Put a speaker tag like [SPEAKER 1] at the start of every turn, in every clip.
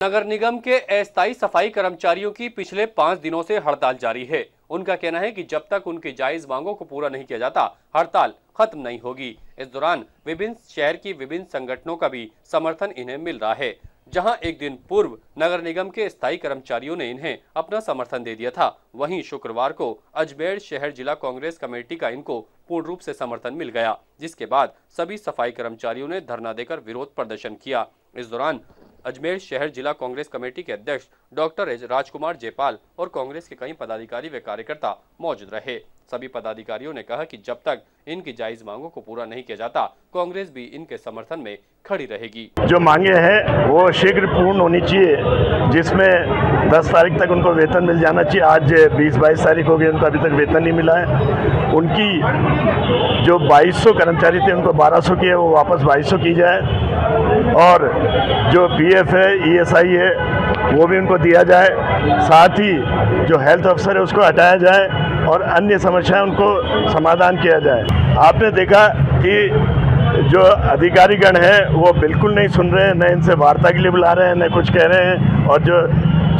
[SPEAKER 1] नगर निगम के अस्थायी सफाई कर्मचारियों की पिछले 5 दिनों से हड़ताल जारी है। उनका कहना है कि जब तक उनकी जायज मांगों को पूरा नहीं किया जाता, हड़ताल खत्म नहीं होगी। इस दौरान विभिन्न शहर की विभिन्न संगठनों का भी समर्थन इन्हें मिल रहा है। जहां एक दिन पूर्व नगर निगम के स्थायी कर्मचारियों ने इन्हें अपना समर्थन दे दिया था, वहीं शुक्रवार को अजमेर शहर जिला कांग्रेस कमेटी का इनको पूर्ण रूप से समर्थन मिल गया, जिसके बाद सभी सफाई कर्मचारियों ने धरना देकर विरोध प्रदर्शन किया। इस दौरान अजमेर शहर जिला कांग्रेस कमेटी के अध्यक्ष डॉक्टर राजकुमार जयपाल और कांग्रेस के कई पदाधिकारी व कार्यकर्ता मौजूद रहे। सभी पदाधिकारियों ने कहा कि जब तक इनकी जायज मांगों को पूरा नहीं किया जाता, कांग्रेस भी इनके समर्थन में खड़ी रहेगी।
[SPEAKER 2] जो मांगे हैं वो शीघ्र पूर्ण होनी चाहिए, जिसमें 10 तारीख तक उनको वेतन मिल जाना चाहिए। आज 20-22 तारीख हो गई, उनको अभी तक वेतन नहीं मिला है। उनकी जो 2200 कर्मचारी थे उनको 1200 की है, वो वापस 2200 की जाए। और जो पीएफ है, ईएसआई है, वो भी उनको दिया जाए। साथ ही जो हेल्थ अफसर है उसको हटाया जाए और अन्य समस्याएं उनको समाधान किया जाए। आपने देखा कि जो अधिकारीगण हैं वो बिल्कुल नहीं सुन रहे हैं, न इनसे वार्ता के लिए बुला रहे हैं, न कुछ कह रहे हैं। और जो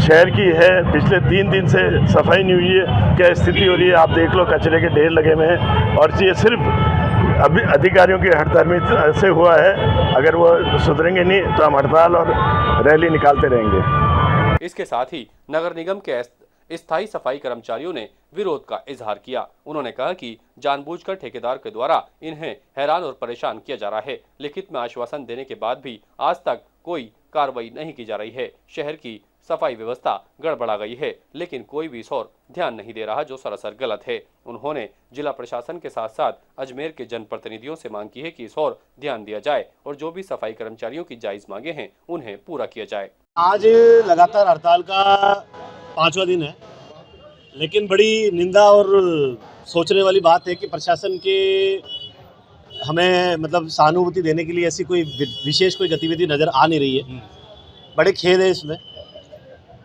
[SPEAKER 2] शहर की है, पिछले 3 दिन से सफाई नहीं हुई है, क्या स्थिति हो रही है आप देख लो, कचरे के ढेर लगे हुए हैं। और ये सिर्फ अभी अधिकारियों की हड़ताल से हुआ है। अगर वो सुधरेंगे नहीं तो हम हड़ताल और रैली निकालते रहेंगे।
[SPEAKER 1] इसके साथ ही नगर निगम के स्थायी सफाई कर्मचारियों ने विरोध का इजहार किया। उन्होंने कहा कि जानबूझकर ठेकेदार के द्वारा इन्हें हैरान और परेशान किया जा रहा है। लिखित में आश्वासन देने के बाद भी आज तक कोई कार्रवाई नहीं की जा रही है। शहर की सफाई व्यवस्था गड़बड़ा गई है, लेकिन कोई भी इस ओर ध्यान नहीं दे रहा, जो सरासर गलत है। उन्होंने जिला प्रशासन के साथ साथ अजमेर के जनप्रतिनिधियों से मांग की है कि इस ओर ध्यान दिया जाए और जो भी सफाई कर्मचारियों की जायज मांगे हैं उन्हें पूरा किया जाए।
[SPEAKER 3] आज लगातार हड़ताल का 5वां दिन है, लेकिन बड़ी निंदा और सोचने वाली बात है कि प्रशासन के हमें सहानुभूति देने के लिए ऐसी कोई विशेष कोई गतिविधि नज़र आ नहीं रही है। बड़े खेद है इसमें।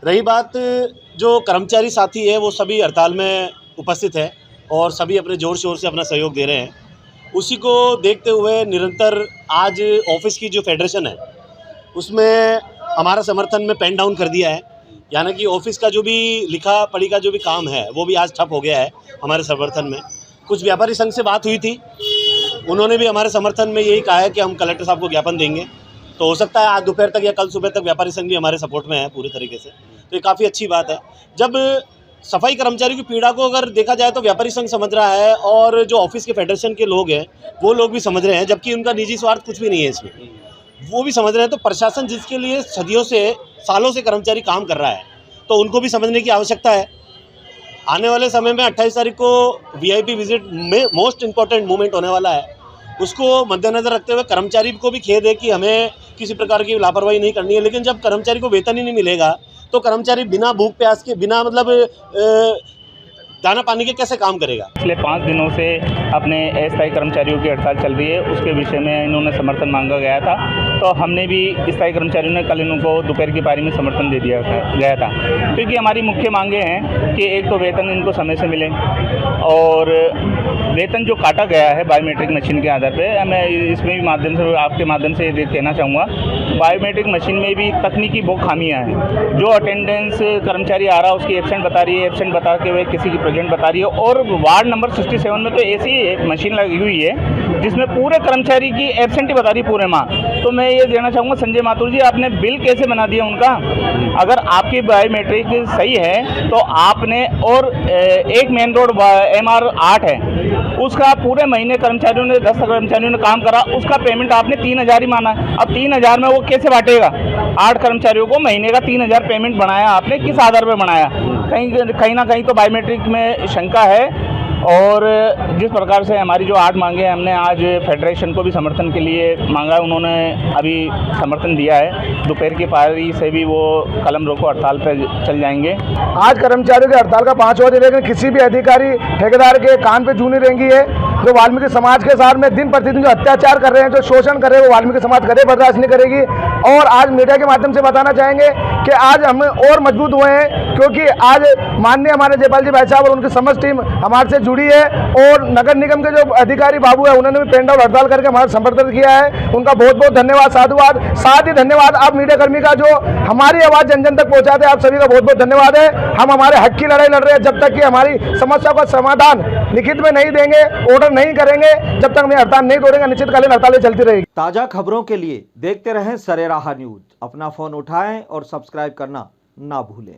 [SPEAKER 3] रही बात, जो कर्मचारी साथी है वो सभी हड़ताल में उपस्थित है और सभी अपने जोर शोर से अपना सहयोग दे रहे हैं। उसी को देखते हुए निरंतर आज ऑफिस की जो फेडरेशन है उसमें हमारा समर्थन में पेन डाउन कर दिया है। यानी कि ऑफिस का जो भी लिखा पढ़ी का जो भी काम है वो भी आज ठप हो गया है हमारे समर्थन में। कुछ व्यापारी संघ से बात हुई थी, उन्होंने भी हमारे समर्थन में यही कहा है कि हम कलेक्टर साहब को ज्ञापन देंगे। तो हो सकता है आज दोपहर तक या कल सुबह तक व्यापारी संघ भी हमारे सपोर्ट में है पूरी तरीके से। तो ये काफ़ी अच्छी बात है। जब सफाई कर्मचारी की पीड़ा को अगर देखा जाए तो व्यापारी संघ समझ रहा है और जो ऑफिस के फेडरेशन के लोग हैं वो लोग भी समझ रहे हैं, जबकि उनका निजी स्वार्थ कुछ भी नहीं है इसमें, वो भी समझ रहे हैं। तो प्रशासन जिसके लिए सदियों से सालों से कर्मचारी काम कर रहा है तो उनको भी समझने की आवश्यकता है। आने वाले समय में 28 तारीख को VIP विजिट में मोस्ट इम्पॉर्टेंट मूवमेंट होने वाला है, उसको मद्देनजर रखते हुए कर्मचारी को भी खेद है कि हमें किसी प्रकार की लापरवाही नहीं करनी है। लेकिन जब कर्मचारी को वेतन ही नहीं मिलेगा तो कर्मचारी बिना भूख प्यास के, बिना दाना पानी के कैसे काम करेगा।
[SPEAKER 4] पिछले 5 दिनों से अपने अस्थायी कर्मचारियों की हड़ताल चल रही है, उसके विषय में इन्होंने समर्थन मांगा गया था। तो हमने भी स्थायी कर्मचारियों ने कल इनको दोपहर की पारी में समर्थन दे दिया गया था, क्योंकि हमारी मुख्य मांगे हैं कि एक तो वेतन इनको समय से मिले और वेतन जो काटा गया है बायोमेट्रिक मशीन के आधार पर, मैं इसमें भी माध्यम से आपके माध्यम से ये कहना चाहूँगा, बायोमेट्रिक मशीन में भी तकनीकी बहुत खामियाँ हैं। जो अटेंडेंस कर्मचारी आ रहा है उसकी एब्सेंट बता रही है, एब्सेंट बता के हुए किसी की प्रेजेंट बता रही है। और वार्ड नंबर 67 में तो ऐसी एक मशीन लगी हुई है जिसमें पूरे कर्मचारी की एब्सेंट ही बता रही है पूरे माह। तो मैं ये देना चाहूँगा संजय माथुर जी, आपने बिल कैसे बना दिया उनका? अगर आपकी बायोमेट्रिक सही है तो आपने, और एक मेन रोड MR 8 है, उसका पूरे महीने कर्मचारियों ने 10 कर्मचारियों ने काम करा, उसका पेमेंट आपने 3000 ही माना। अब 3000 में वो कैसे बांटेगा? 8 कर्मचारियों को महीने का 3000 पेमेंट बनाया आपने, किस आधार पर बनाया? कहीं ना कहीं तो बायोमेट्रिक में शंका है। और जिस प्रकार से हमारी जो 8 मांगे हैं, हमने आज फेडरेशन को भी समर्थन के लिए मांगा, उन्होंने अभी समर्थन दिया है। दोपहर की पारी से भी वो कलम रोको हड़ताल पर चल जाएंगे।
[SPEAKER 5] आज कर्मचारियों की हड़ताल का 5वां दिन है, लेकिन किसी भी अधिकारी ठेकेदार के कान पे जू नहीं रहेंगी है। जो वाल्मीकि समाज के साथ में दिन प्रतिदिन जो अत्याचार कर रहे हैं, जो शोषण कर रहे हैं, वो वाल्मीकि समाज कभी बर्दाश्त नहीं करेगी। और आज मीडिया के माध्यम से बताना चाहेंगे कि आज हम और मजबूत हुए हैं, क्योंकि आज माननीय हमारे जयपाल जी भाई साहब और उनकी समस्त टीम हमारे से जुड़ी है, और नगर निगम के जो अधिकारी बाबू है उन्होंने भी पेन डाउन हड़ताल करके हमारा समर्थन किया है। उनका बहुत बहुत धन्यवाद, साधुवाद। साथ ही धन्यवाद आप मीडिया कर्मी का जो हमारी आवाज़ जन जन तक पहुँचाते हैं, आप सभी का बहुत बहुत धन्यवाद है। हम हमारे हक की लड़ाई लड़ रहे हैं, जब तक कि हमारी समस्या का समाधान लिखित में नहीं देंगे, ऑर्डर नहीं करेंगे, जब तक हमें हड़ताल नहीं तोड़ेंगे, निश्चितकालीन हड़तालें चलती रहेगी।
[SPEAKER 6] ताज़ा खबरों के लिए देखते रहें सरेराह न्यूज। अपना फोन उठाएं और सब्सक्राइब करना ना भूलें।